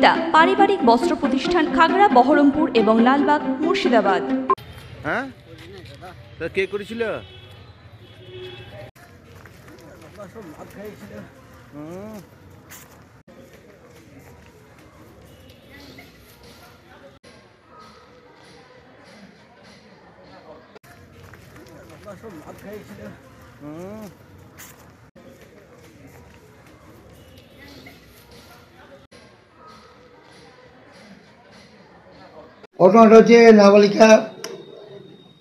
সুনিতা পারিবারিক বস্ত্র প্রতিষ্ঠান খাগড়া বহরমপুর এবং লালবাগ মুর্শিদাবাদ। হ্যাঁ, তা কে করেছিল? ঘটনাটা হচ্ছে নাবালিকা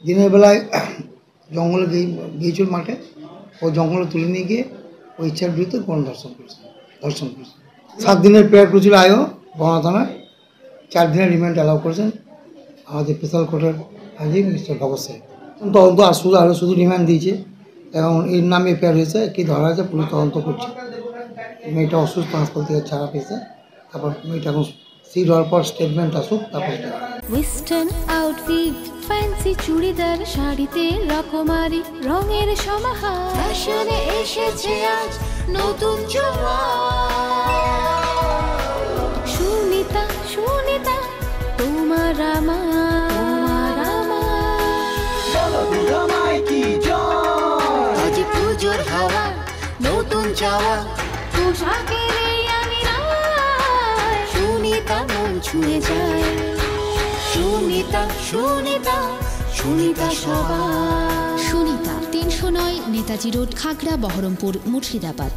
দিনের বেলায় জঙ্গলে গিয়েছিল মাঠে, ও জঙ্গলে তুলে নিয়ে গিয়ে ওই ইচ্ছার বিরুদ্ধে ধর্ষণ করেছে। 7 দিনের প্রেয়ার করেছিল আয়ো বনা থানায়, 4 দিনের রিমান্ড অ্যালাউ করেছেন আমাদের স্পেশাল কোর্টের হাজির মিস্টার ভগৎ সাহেব। তদন্ত শুধু রিমান্ড দিয়েছে এবং এর নামে এফআইআর হয়েছে, কি ধরা হয়েছে, পুলিশ তদন্ত করছে। মেয়েটা অসুস্থ, হাসপাতাল থেকে ছাড়া পেয়েছে। তারপর মেয়েটা এখন সিট হওয়ার পর স্টেটমেন্ট আসুক, তারপর ওয়েস্টার্ন আউটফিট, ফ্যান্সি চুড়িদার, শাড়িতে রকমারি রঙের সমাহার, ফ্যাশনে এসেছে আজ নতুন সুনিতা, সুনিতা তোমার আমার আজ পুজোর হাওয়া, নতুন চাওয়া পোশাকের সুনিতা মন ছুঁয়ে যায়। সুনিতা, সুনিতা, সুনিতা সবার। সুনিতা 309 নেতাজি রোড, খাগড়া বহরমপুর, মুর্শিদাবাদ।